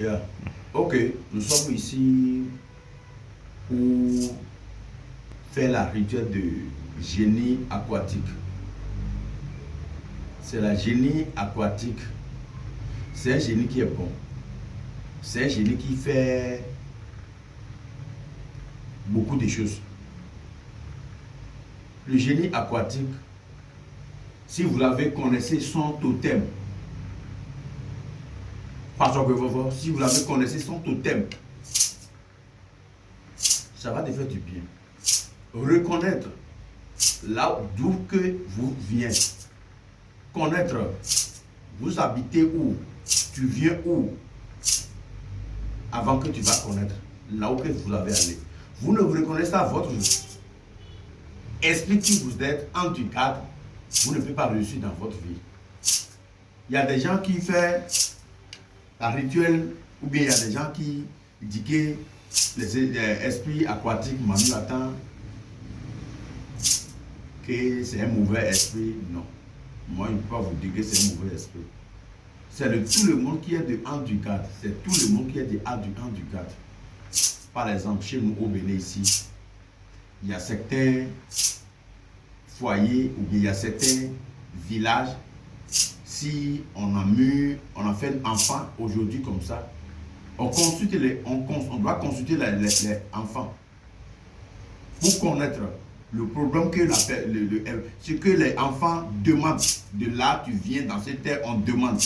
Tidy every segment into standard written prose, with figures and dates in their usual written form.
Yeah. Ok, nous sommes ici pour faire la rituel de génie aquatique. C'est la génie aquatique. C'est un génie qui est bon. C'est un génie qui fait beaucoup de choses. Le génie aquatique, si vous l'avez, connaissez son totem. Si vous l'avez, connaissez son totem. Ça va te faire du bien. Reconnaître là d'où que vous venez. Connaître, vous habitez où, tu viens où, avant que tu vas connaître là où que vous avez allé. Vous ne vous reconnaissez pas votre esprit qui vous êtes en du cadre, vous ne pouvez pas réussir dans votre vie. Il y a des gens qui font un rituel, ou bien il y a des gens qui disent que les esprits aquatiques Manu attend que c'est un mauvais esprit. Non. Moi, je ne peux pas vous dire que c'est un mauvais esprit. C'est tout le monde qui est de en du cadre. C'est tout le monde qui est de en du cadre. Par exemple, chez nous au Bénin ici, il y a certains foyers ou bien il y a certains villages. Si on a fait un enfant aujourd'hui comme ça, on doit consulter les enfants pour connaître le problème que ce que les enfants demandent. De là, tu viens dans cette terre, on demande.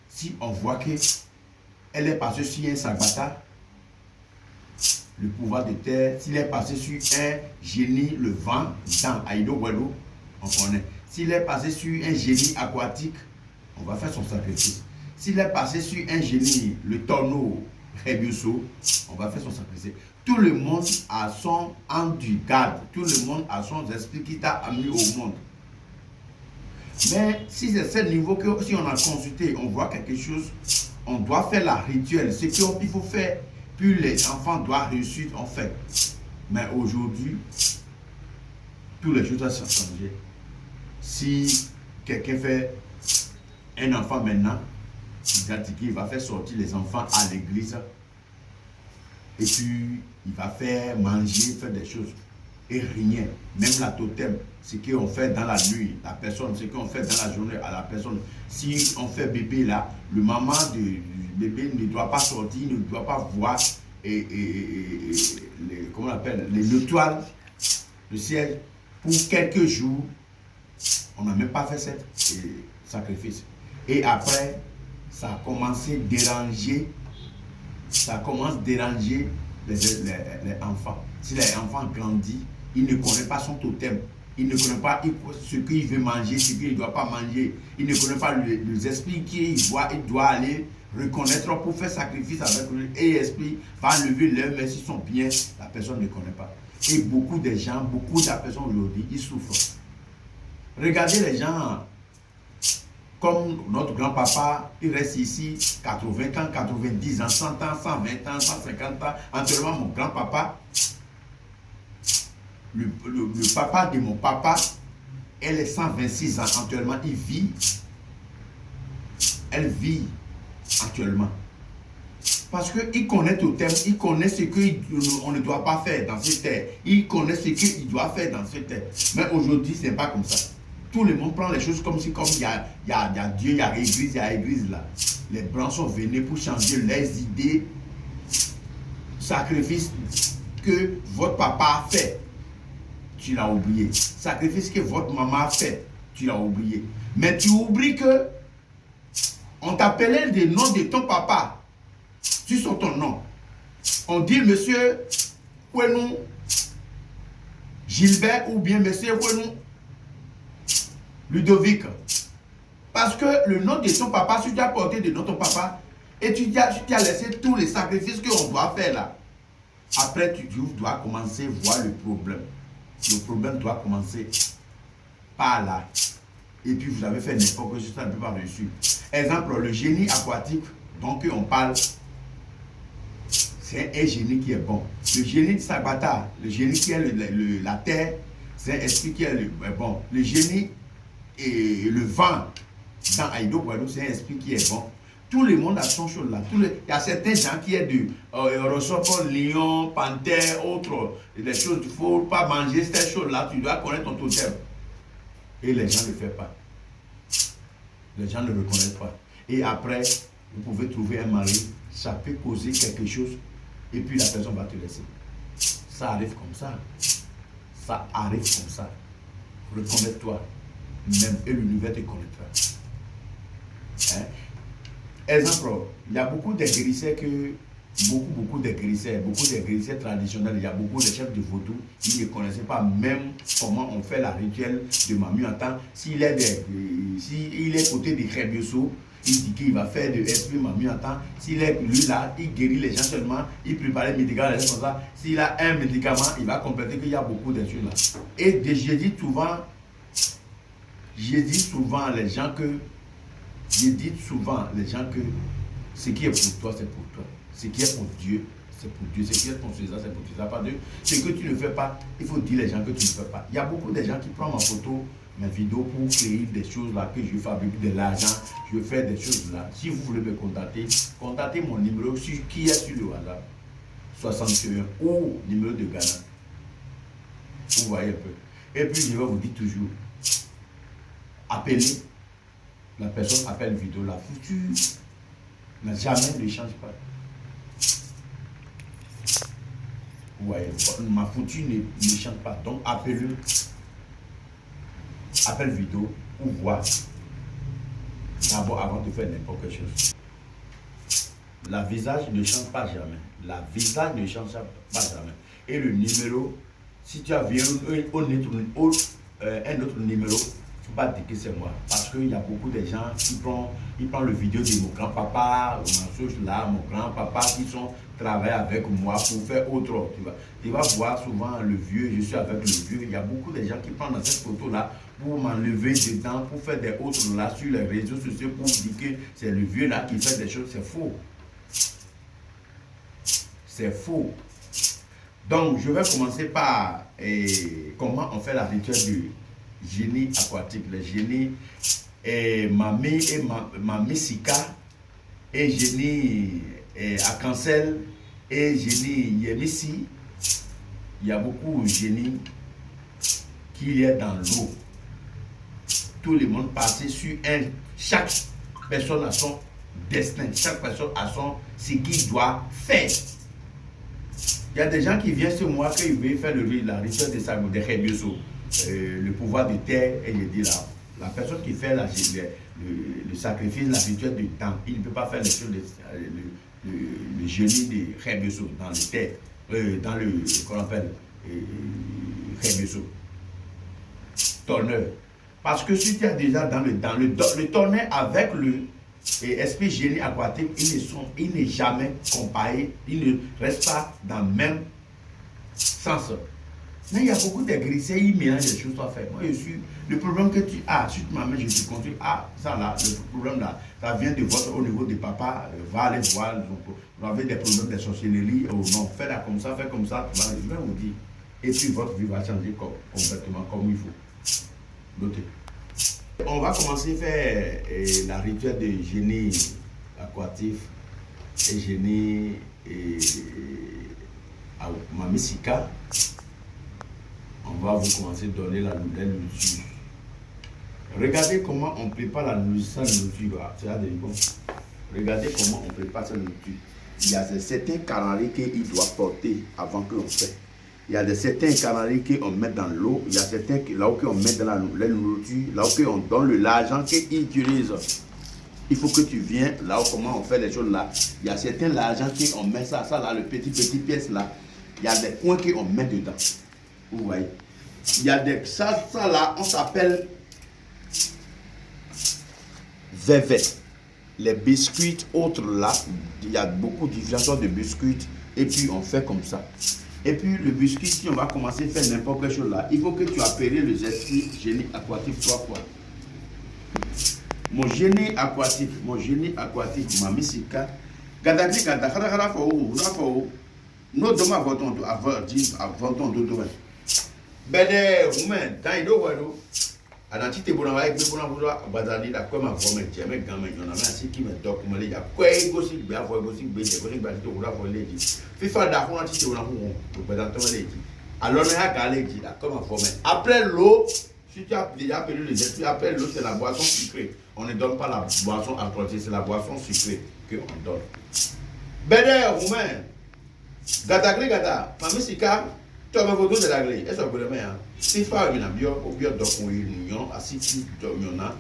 Si on voit qu'elle est passée sur un sabata, le pouvoir de terre, s'il est passé sur un génie, le vent, dans Aïdo Welo, on connaît. S'il est passé sur un génie aquatique, on va faire son sacrifice. S'il est passé sur un génie, le tonneau, Rebuso, on va faire son sacrifice. Tout le monde a son handicap, tout le monde a son esprit qui t'a amené au monde. Mais si c'est ce niveau que si on a consulté, on voit quelque chose, on doit faire la rituel. Ce qu'il faut faire, puis les enfants doivent réussir, on fait. Mais aujourd'hui, toutes les choses ont changé. Si quelqu'un fait un enfant maintenant, il va faire sortir les enfants à l'église et puis il va faire manger, faire des choses et rien. Même la totem, ce qu'on fait dans la nuit, la personne, ce qu'on fait dans la journée à la personne. Si on fait bébé là, le maman du bébé ne doit pas sortir, ne doit pas voir comment on appelle, l'étoile, le ciel pour quelques jours. On n'a même pas fait ce sacrifice. Et après, ça a commencé à déranger. Ça commence à déranger les enfants. Si les enfants grandissent, ils ne connaissent pas son totem. Ils ne connaissent pas ce qu'il veut manger, ce qu'il ne doit pas manger. Ils ne connaissent pas les esprits qu'il doit aller reconnaître pour faire sacrifice avec lui. Et l'esprit va lever leurs mains s'ils sont bien. La personne ne connaît pas. Et beaucoup de gens, beaucoup de personnes aujourd'hui, ils souffrent. Regardez les gens comme notre grand-papa, il reste ici 80 ans, 90 ans, 100 ans, 120 ans, 150 ans. Actuellement, mon grand-papa, le papa de mon papa, elle est 126 ans. Actuellement, elle vit actuellement. Parce qu'il connaît totem, il connaît ce qu'on ne doit pas faire dans cette terre. Il connaît ce qu'il doit faire dans cette terre. Mais aujourd'hui, ce n'est pas comme ça. Tout le monde prend les choses comme si, comme il y a Dieu, il y a l'église là. Les blancs sont venus pour changer les idées, sacrifice que votre papa a fait, tu l'as oublié. Sacrifice que votre maman a fait, tu l'as oublié. Mais tu oublies que on t'appelait le nom de ton papa sur ton nom. On dit monsieur Kwenou Gilbert ou bien monsieur Kwenou Ludovic. Parce que le nom de ton papa, si tu as porté le nom de ton papa, et tu as laissé tous les sacrifices qu'on doit faire là. Après, tu dois commencer à voir le problème. Le problème doit commencer par là. Et puis vous avez fait n'importe quoi, ça ne peut pas réussir. Exemple, le génie aquatique, donc on parle, c'est un génie qui est bon. Le génie de Sabata, le génie qui est la terre, c'est un esprit qui est bon. Le génie et le vent dans Aïdo Guadeloupe, c'est un esprit qui est bon. Tout le monde a son chose là. Il y a certains gens qui est de ressort lion, panthère, autres, des choses, il ne faut pas manger ces choses-là, tu dois connaître ton totem. Et les gens ne le font pas. Les gens ne le reconnaissent pas. Et après, vous pouvez trouver un mari, ça peut causer quelque chose, et puis la personne va te laisser. Ça arrive comme ça. Ça arrive comme ça. Reconnais-toi. Même et l'univers te connaîtra. Hein? Exemple, il y a beaucoup de guérisseurs beaucoup de guérisseurs traditionnels, il y a beaucoup de chefs de vaudou qui ne connaissaient pas même comment on fait la rituel de Mami Anta. S'il est côté de Rebioso, il dit qu'il va faire de esprit Mami Anta. S'il est lui là, il guérit les gens seulement, il prépare les médicaments, les gens comme ça. S'il a un médicament, il va compléter qu'il y a beaucoup de choses là. Et je dis souvent les gens que ce qui est pour toi, c'est pour toi. Ce qui est pour Dieu, c'est pour Dieu. Ce qui est pour César, c'est pour César. Pas Dieu. Ce que tu ne fais pas, il faut dire les gens que tu ne fais pas. Il y a beaucoup de gens qui prennent ma photo, mes vidéos pour créer des choses là, que je fabrique de l'argent, je fais des choses là. Si vous voulez me contacter, contactez mon numéro qui est sur le WhatsApp, 61 ou numéro de Ghana. Vous voyez un peu. Et puis je vais vous dire toujours, appelez. La personne appelle vidéo, la future n'a jamais ne change pas. Vous voyez, ma future ne change pas. Donc appelle-le, appelle vidéo pour voir. D'abord avant de faire n'importe quelle chose. La visage ne change pas jamais. La visage ne change pas jamais. Et le numéro, si tu as vu un autre numéro, il ne faut pas dire que c'est moi. Parce qu'il y a beaucoup de gens qui prennent le vidéo de mon grand-papa, mon grand-papa qui travaillent avec moi pour faire autre chose. Tu vas voir souvent le vieux, je suis avec le vieux. Il y a beaucoup de gens qui prennent dans cette photo-là pour m'enlever dedans, pour faire des autres là sur les réseaux sociaux, pour dire que c'est le vieux là qui fait des choses. C'est faux. C'est faux. Donc, je vais commencer par comment on fait la rituel du génie aquatique. Le génie Mami Sika et génie Akansel et génie Yemisi. Il y a beaucoup de génies qui est dans l'eau. Tout le monde passe sur chaque personne a son destin, chaque personne a ce qu'il doit faire. Il y a des gens qui viennent sur moi qu'ils veulent faire la rituel de Sago, de Rebioso, le pouvoir de terre, et je dis là, la personne qui fait le sacrifice, la rituel du temps, il ne peut pas faire les choses, le génie de Rebioso dans le terre, dans le, qu'on appelle, Rebioso, tourneur. Parce que si tu es déjà dans le tourneur avec le esprit génie aquatique, il n'est jamais comparé, il ne reste pas dans le même sens. Mais il y a beaucoup de grissés, ils mélangent les choses à faire. Moi, le problème que tu as, si tu m'amènes, je te construis, ça là, le problème là, ça vient de votre, au niveau de papa, va aller voir, vous avez des problèmes de sorcellerie, ou non, fais là comme ça, fais comme ça, je vais vous dire. Et puis votre vie va changer complètement comme il faut. Notez. On va commencer à faire la rituel de génie aquatif et génie Mami Sika. On va vous commencer à donner la nourriture. Regardez comment on prépare la nourriture. Regardez comment on prépare sa nourriture. Il y a certains canaries qu'il doit porter avant qu'on fait. Il y a certains canaries qu'on met dans l'eau. Il y a certains là où on met dans la nourriture, là où on donne l'argent qu'ils utilisent. Il faut que tu viennes là où comment on fait les choses là. Il y a certains l'argent qu'on met ça là, le petit pièce là. Il y a des coins qu'on met dedans. Vous voyez. Il y a des ça là, on s'appelle vévé. Les biscuits autres là, il y a beaucoup de différentes sortes de biscuits et puis on fait comme ça. Et puis le biscuit, si on va commencer à faire n'importe quelle chose là, il faut que tu appelles les esprits génie aquatique 3 fois. Mon génie aquatique, Mami Sika, Gadagri Gada, Hadahara Fao, no doma voton avant ton dodo. Bede, woman, Taido Wado, Anati te bona wa egbe bona bola abadani la kwa ma vome je me gan me yona me asi ki me dok me le ja kwa ego si gbe afo ego si gbe je ko ni gba ti to bola fo leji fifa da fún anti te bona fún o gbe dan to leji alors ne a ga leji la kwa ma vome après l'eau si tu as déjà perdu les esprits après l'eau c'est la boisson sucrée on ne donne pas la boisson alcoolisée c'est la boisson sucrée que on donne bede roumain gata gri gata mami sika tu as besoin de la grille est-ce que le meilleur si fa mi na bio o bio do kun union asiti do yona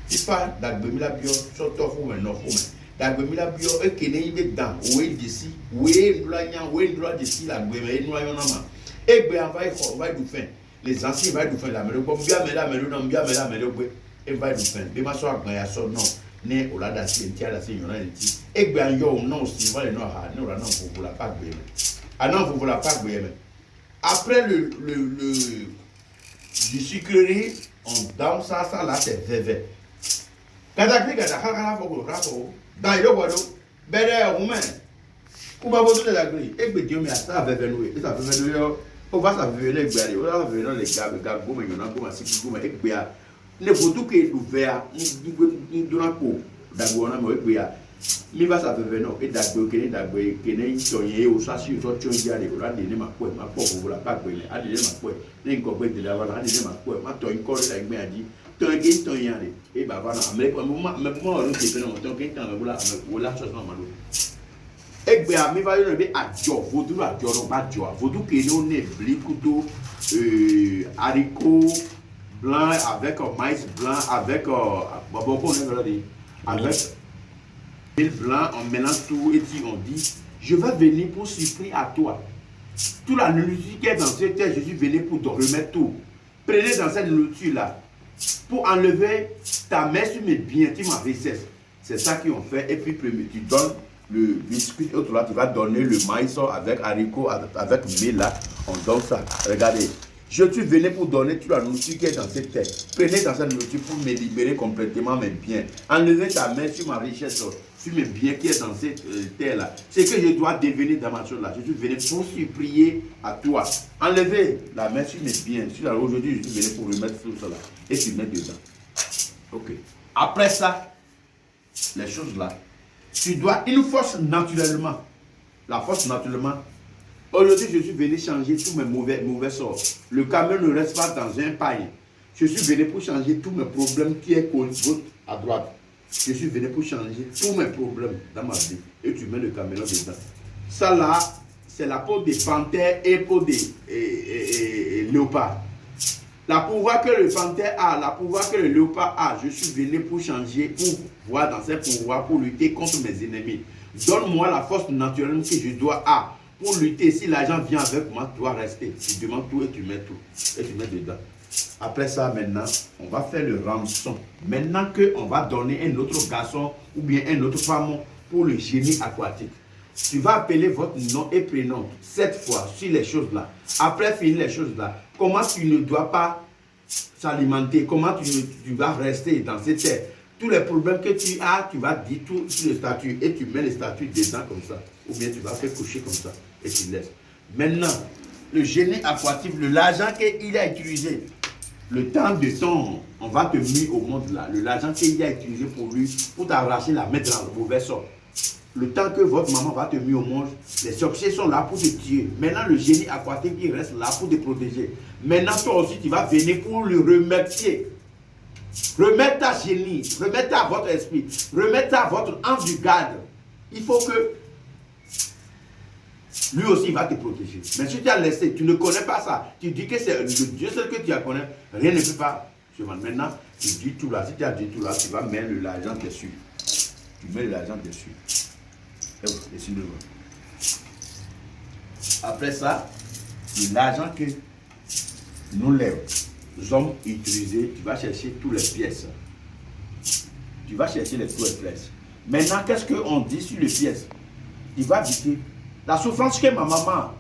si fa dagbe mi la bio so to fu me no fu me dagbe mi la bio e kene ibe dan we disi we ndula nya we ndula disi la gbe me enu ayona ma egbe an va ko va du fin les anciens va du fin la me ko bia me la me no bia me la me gbe e va du fin be ma so agban ya so no ne olada si entia la si yona enti egbe an yo no si va le no ha ne ora na fu la pa gbe me anan fu la pa gbe me après du sucrerie, on donne ça là, c'est vert. Kadakli kadakala fogo rafo. D'ailleurs, voilà, belle roumain. Kuba bodo de la grille. Et que Dieu me a ça vert nous. Et ça vert nous. On va ça vert les gars. On va vert les gars. Gomme y'en a gomme si gomme et bia. Ne faut que l'ouvert. Ni donna ko. D'abord on a moi bia. Mi va ça vert non. Et d'abord kene tonye o ça si to tonye ale o la de ma po la pa pe le ade ma po le nko pe de la wala ade ma po ma to nko la gbe adi to ge tonye ale e ba va na me mo ro ke pe no to ke tan me la so ma lo egbe a mi va yo be ajo vodou ajo ro ba jo vodou ke no ne bli couteau haricot blanc avec maïs blanc avec bobo ko ne lo di avec blanc, on mélange tout et on dit je vais venir pour supprimer à toi. Toute la nourriture qui est dans cette terre, je suis venu pour te remettre tout. Prenez dans cette nourriture-là pour enlever ta main sur mes biens, tu m'as richesse. C'est ça qu'on fait. Et puis, tu donnes le biscuit, autre là, tu vas donner le maïs avec haricot, avec mil là. On donne ça. Regardez. Je suis venu pour donner toute la nourriture qui est dans cette terre. Prenez dans cette nourriture pour me libérer complètement mes biens. Enlevez ta main sur ma richesse, sur mes biens qui est dans cette terre-là. C'est que je dois devenir dans ma chose-là. Je suis venu pour supplier à toi. Enlevez la main sur mes biens. Aujourd'hui, je suis venu pour remettre tout cela. Et tu mets dedans. Ok. Après ça, les choses là, tu dois une force naturellement. La force naturellement. Aujourd'hui, je suis venu changer tous mes mauvais sorts. Le camion ne reste pas dans un paille. Je suis venu pour changer tous mes problèmes qui est côte à droite. Je suis venu pour changer tous mes problèmes dans ma vie. Et tu mets le camion dedans. Ça là, c'est la peau des panthères et peau des léopards. La pouvoir que le panthère a, la pouvoir que le léopard a, je suis venu pour changer, pour voir dans ces pouvoirs, pour lutter contre mes ennemis. Donne-moi la force naturelle que je dois avoir. Pour lutter, si l'argent vient avec moi, tu dois rester. Tu demandes tout et tu mets tout. Et tu mets dedans. Après ça, maintenant, on va faire le rançon. Maintenant qu'on va donner un autre garçon ou bien un autre femme pour le génie aquatique. Tu vas appeler votre nom et prénom cette fois sur les choses-là. Après finir les choses-là, comment tu ne dois pas s'alimenter, comment tu vas rester dans cette terre. Tous les problèmes que tu as, tu vas dire tout sur le statut et tu mets les statuts dedans comme ça. Ou bien tu vas faire coucher comme ça et tu laisses. Maintenant, le génie aquatique, l'argent qu'il a utilisé, le temps de temps, on va te mettre au monde là, l'argent qu'il a utilisé pour lui, pour t'arracher la mettre dans le mauvais sort. Le temps que votre maman va te mettre au monde, les sorciers sont là pour te tuer. Maintenant, le génie aquatique, il reste là pour te protéger. Maintenant, toi aussi, tu vas venir pour le remercier. Remettez à génie, remettez à votre esprit, remettez à votre ange du garde. Il faut que lui aussi il va te protéger. Mais si tu as laissé, tu ne connais pas ça, tu dis que c'est le Dieu seul que tu as connu, rien ne peut pas. Maintenant, tu dis tout là, si tu as dit tout là, tu vas mettre l'argent dessus. Tu mets l'argent dessus. Après ça, l'argent que nous les hommes utilisés, tu vas chercher toutes les pièces. Tu vas chercher toutes les pièces. Maintenant, qu'est-ce qu'on dit sur les pièces? Tu vas dire la souffrance que ma maman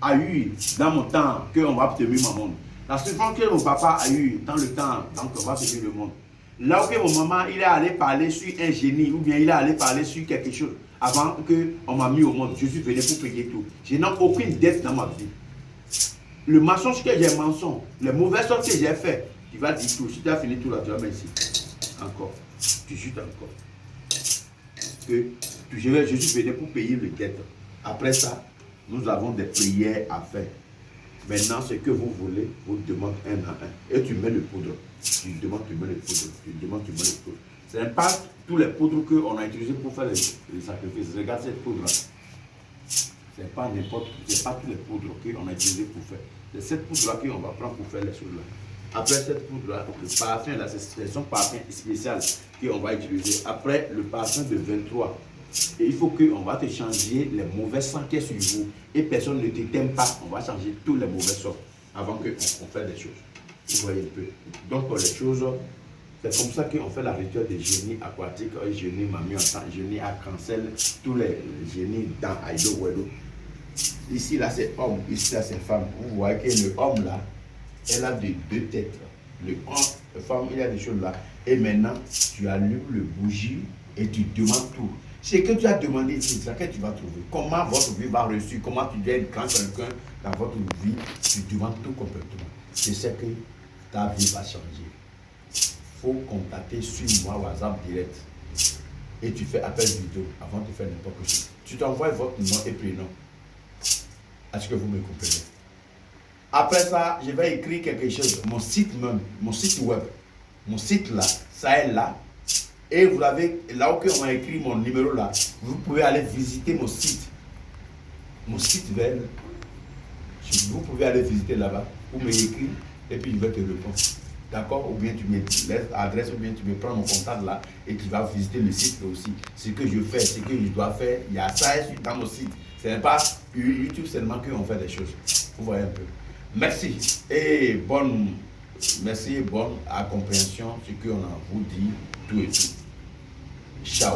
a eue dans mon temps, qu'on va obtenir ma monde. La souffrance que mon papa a eue dans le temps, donc on va obtenir le monde. Là où mon maman, il est allé parler sur un génie, ou bien il est allé parler sur quelque chose, avant qu'on m'a mis au monde, je suis venu pour payer tout. Je n'ai aucune dette dans ma vie. Le mensonge que j'ai mensonge, les mauvaises choses que j'ai fait, Tu vas dire tout. Si tu as fini tout là, tu vas mettre ici. Encore. Tu jutes encore. Que je suis venu pour payer le dette. Après ça, nous avons des prières à faire. Maintenant, ce que vous voulez, vous demandez un à un. Et tu mets le poudre. Tu demandes, tu mets le poudre. Tu demandes, tu mets le poudre. Ce n'est pas tous les poudres qu'on a utilisés pour faire les sacrifices. Regarde cette poudre-là. Ce n'est pas n'importe, c'est pas tous les poudres qu'on a utilisées pour faire. C'est cette poudre-là qu'on va prendre pour faire les choses-là. Après cette poudre-là, le parfum, là, c'est son parfum spécial qu'on va utiliser. Après, le parfum de 23. Et il faut qu'on va te changer les mauvais sangs qui sont sur vous. Et personne ne t'aime pas. On va changer tous les mauvais sangs avant qu'on fasse des choses. Vous voyez un peu. Donc, les choses, c'est comme ça qu'on fait la rituel des génies aquatiques, génies mamie en temps, génies arc-en-ciel, tous les génies dans Aïdo Wedo. Ici, là, c'est homme. Ici, là, c'est femme. Vous voyez que le homme, là, elle a deux têtes. Le femme, il y a des choses là. Et maintenant, tu allumes le bougie et tu demandes tout. Ce que tu as demandé, c'est ça que tu vas trouver. Comment votre vie va reçu, comment tu dois être grand quelqu'un dans votre vie, tu demandes tout complètement. C'est ce que ta vie va changer. Il faut contacter sur moi WhatsApp direct. Et tu fais appel vidéo avant de faire n'importe quoi. Tu t'envoies votre nom et prénom. Est-ce que vous me comprenez? Après ça, je vais écrire quelque chose. Mon site même, mon site web. Mon site là, ça est là. Et vous l'avez, là où on a écrit mon numéro là, vous pouvez aller visiter mon site. Mon site web. Vous pouvez aller visiter là-bas, ou me écrire, et puis je vais te répondre. D'accord? Ou bien tu me laisses l'adresse, ou bien tu me prends mon contact là, et tu vas visiter le site aussi. Ce que je fais, ce que je dois faire, il y a ça dans mon site. Ce n'est pas YouTube seulement qu'on fait des choses. Vous voyez un peu. Merci. Et bonne compréhension, ce qu'on a vous dit, tout et tout. Ciao.